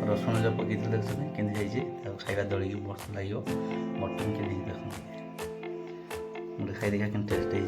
रसुण जो पकई देखते केमती खाଇବା दलिकी मस्त लगे मटन के देखते मुझे खाई देखा कि टेस्ट है।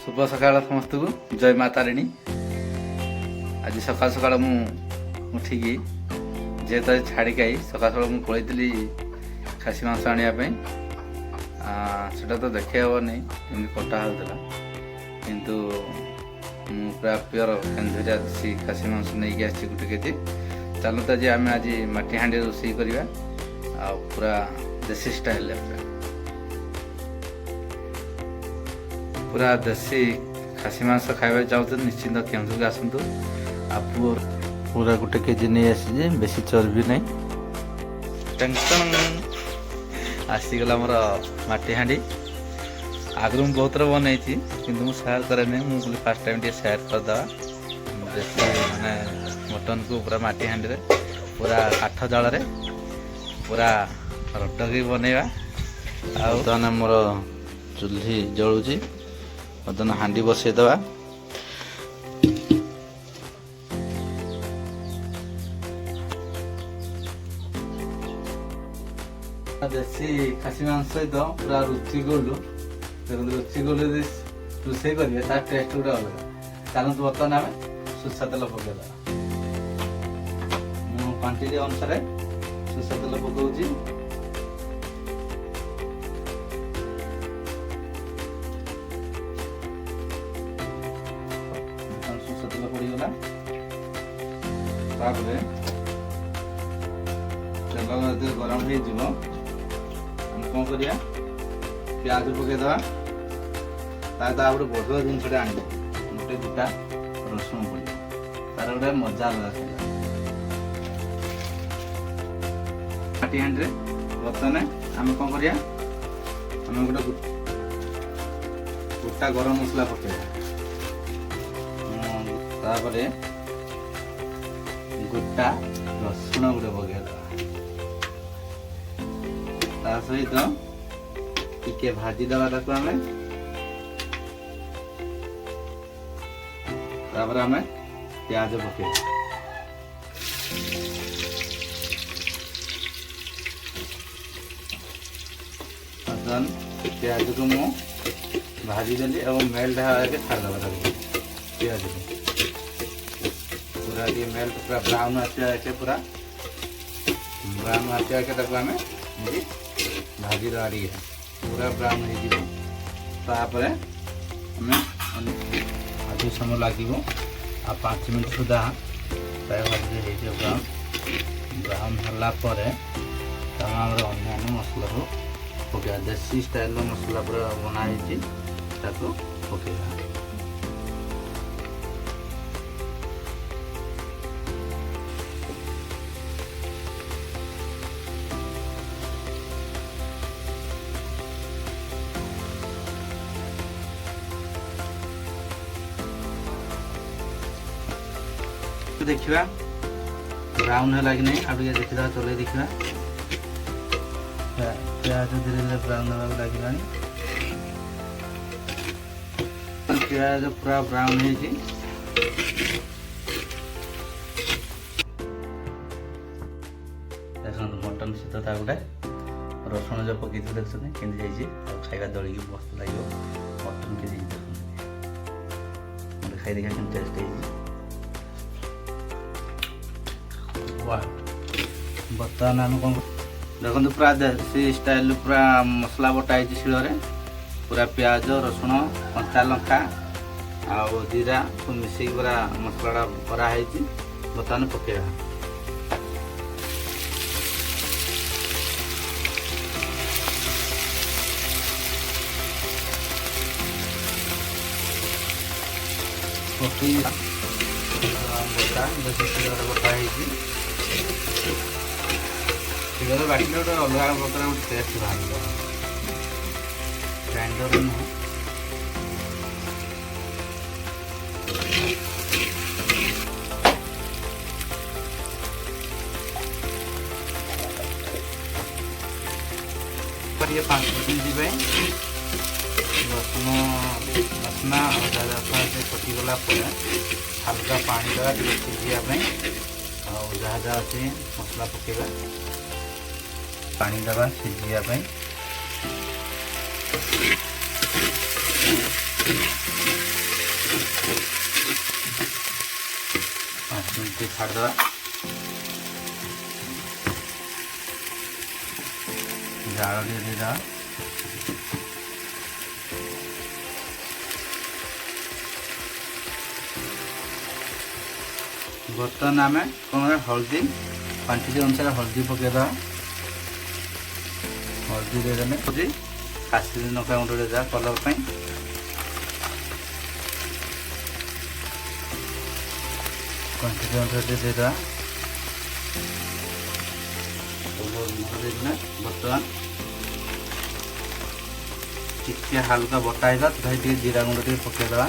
शुभ सकाल समस्त को जय माता राणी। आज सकाल सकाल मुठिकी जेहेतु छाड़ी आई सकाल सकाल मुझे पलैली खासी मांस आने सेटा तो देखे हे नहीं जमी कटा होता किंतु पूरा प्योर केन्दुरिया देसी खासी मांस नहीं आसी गोटे केजी चलता जे आम आज माटी हाँडी रोषे करवा पूरा देसी स्टाइल पूरा देसी खासी मांस खावा चाहते निश्चिंत केन्दुर आसतु पूरा गोटे केजी नहीं आसी बेसी चर्बी नहीं टेंशन आसीगला मोर माटी हाँडी आगु मुझे बहुत बनई कि सेयार करे मुझे फास्ट टाइम टे सेयार करदे देसी माने मटन को पूरा माटी हाँडी पूरा काठ जल पूरा रटकी बनैवा आने मोर चूल्ही जलुची बर्तमान हाँडी बसईदवा देसी खासी मांस सहित पूरा रुचि गोलू रुचि गोलू रोषे करेंगे तार टेस्ट गोटे अलग चलते बर्तमान आम सुरसा तेल पकईदा क्वांटिटी अनुसार सुरसा तेल पकाऊँगी सुरसा तेल पड़गला तेल गरम हो कौन करिया प्याज पकईदे गोटे बड़ जिनसा आने गोटे दुटा रसुण पड़े तार गोटे मजा अलग माटी हाँडी बर्तमान आम कौन करिया आम गोटे गोटा गरम मसला पकईदा गोटा रसुण गोटे पकईदा ता सहित टिके भाजी दवा ताको आमे तापर आमे प्याज पके प्याज को मु भाजी देली और मेल्ट होके छाड़ दवा ताको प्याज को पूरा ये मेल्ट पूरा ब्राउन आके पूरा ब्राउन आके ताको आमे भाजी दवा पूरा ब्राउन होपर अधिक समय लगे 5 मिनट सुधा प्राय भाजी ब्राउन ब्राउन होगापर अन्य मसला को पकड़ा देसी स्टाइल मसला पूरा बनाई पकड़ा देखा ब्राउन है कि नहीं आप देखा चल देखा प्याज धीरे धीरे ब्राउन होगा लगे प्याज पूरा ब्राउन है मटन सहित गोटे रसुण जो पकई देखते केमती खाଇବା दलिकी मस्त लगे मटन के देखते खाई देखा कि टेस्ट है। बर्तमान आम कौन देखो पूरा देसी स्टाइल पूरा मसला बटाई शिଳରେ पूरा प्याज रसुण कंचा लंका आ जीरा को मिसई पूरा मसला कराई बर्तमान पकेगा बटा देसी शिଳରେ बटाई शिगर बाटी गोटे अलग प्रकार गोटे टेस्ट बाहर ग्राइंडर नुह ये 5 मिनट रसुण बासना और जहाँ से कटिगला हल्का पानी देवा सिझापी और जहाँ जहाँ अच्छे मसला पकेबा पानी देवा सिझापी 5 मिनट छाड़देवा जाल देदेवा बर्तमान आम कौन हल्दी क्वांटिटी अनुसार हल्दी पकईदा हल्दी देदेले हल्दी काश्मीरी लंका गुंड देदेवा कलर पाई क्वांटिटी अनुसार देदेवा बर्तमान टिके हल्का बटाइदा तथा जीरा गुंड टे पकईदा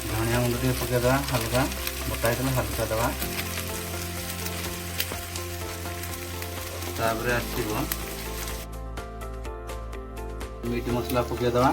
धनिया गुंड टे पकईदा हल्का बटाई हल्का दवा तापर आसो मीट मसला पकईदा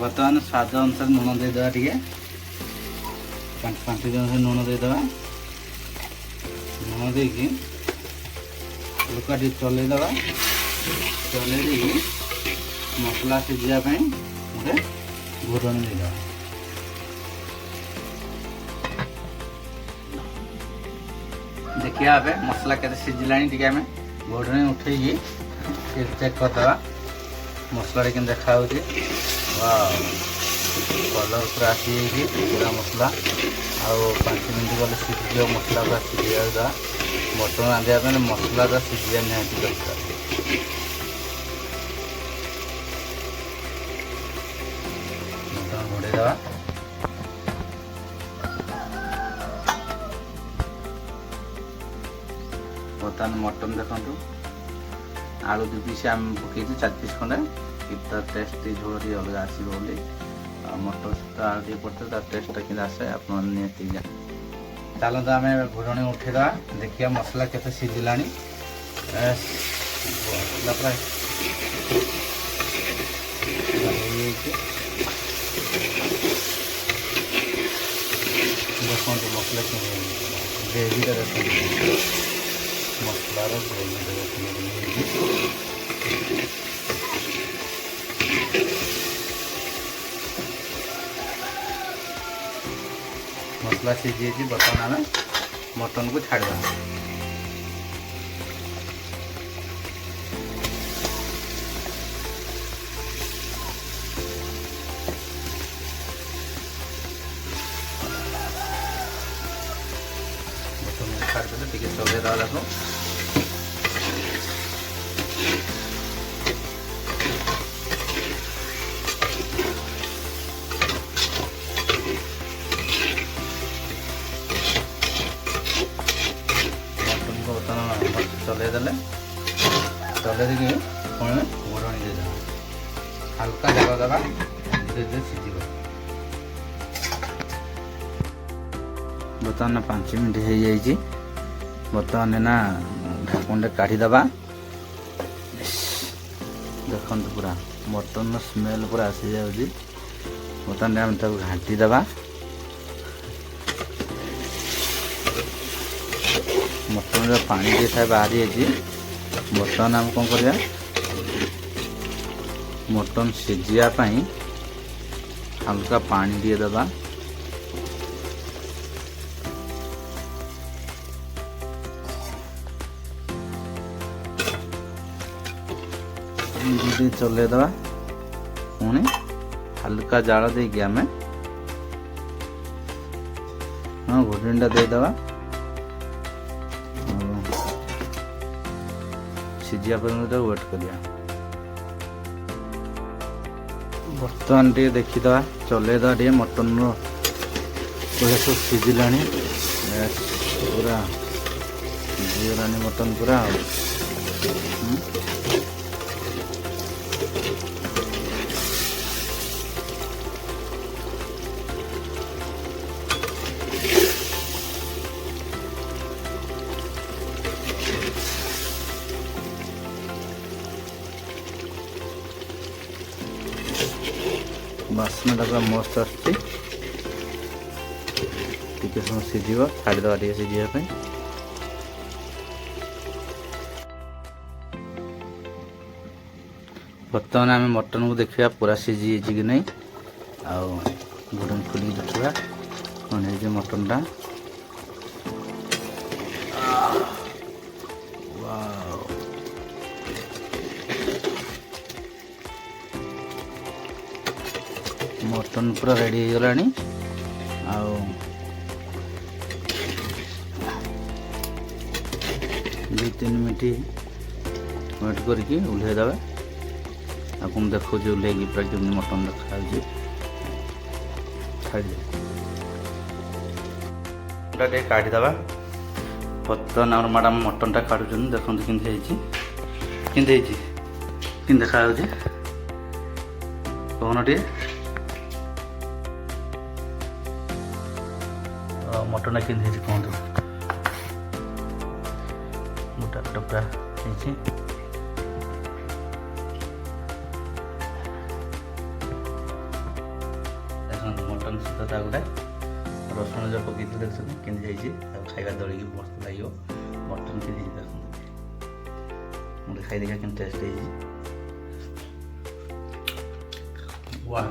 बर्तमान स्वाद अनुसार लुण देदेवा टे 5 अनुसार लुण देदेवा लुण देकी हल्का टे चलईदेवा चलई मसला सिझापी गोटे घोड़णी देदेवा देखिए ए मसला के सिझिला घोड़णी उठे चेक करदे मसला के देखा कलर पूरा आसी पूरा मसला आउ 5 मिनट गले सीझी मसला पूरा सीझा मटन रांधिया मसला सीझा निहाती दरकार मटन घोड़ेदेवा बर्तमान मटन देखु आलू 2 पीस आम पकई 4 पीस खंडे कितना टेस्ट झोल टे अलग आसो मटर सहित आलू पड़ते तार टेस्ट कि आसे आप चलो तो आम घोड़णी उठेदा देखिए मसला केते सिझिला मसला प्राय देखो मसला ग्रेवी मसलार ग्रेवी मसला सीझी बर्तमान आम मटन को छाड़ मटन छाड़देले टे चलैदा देखो चलैदेले चलई पुणी घोड़णी देदेवा हल्का जल देवा धीरे सीझ बर्तमान 5 मिनट हो जाए बर्तमान ना ढाकन काढ़ीदेवा देखु पूरा मटन स्मेल पूरा आसी जाऊँगी बर्तमान आम तक घाटी देवा मटन पानी टे था बाहरी बर्तमान आम कौन कर मटन सिझापी हल्का पानी टे दबा चलैदेवा पुणी हल्का जाल देकी आम घोड़णीटा देदेवा सीझा पर्यंत वेट करिया बर्तमान टे देखीदा चलैदा टे मटन पूरा सब सीझिलानी पूरा सीझिगलानी मटन पूरा बास्नाटा पूरा मस्त आसुची टिके समय सीझिब छाड़ीदवा टिके सीझापी बर्तमान आम मटन को देखा पूरा सीझी कि नहीं आउन खोल देखा कौन है मटनटा मटन पूरा रेडी हो गलानी आउ 2-3 मिनट वेट करके उल्हेदेवे आपन देखो उल्हे पूरा जमी मटन देखा छाड़ी काढ़ीदे बर्तमान आम मैडम मटनटा काढ़ुन देखते कि देखा कौन टे मटन कि कहतु गोटा गोटा पूरा मटन सहित गोटे रसुण जो पकई देखते कि खाଇବା दलिकी मस्त लगे मटन कि देखते खाई देखा कि टेस्ट वाह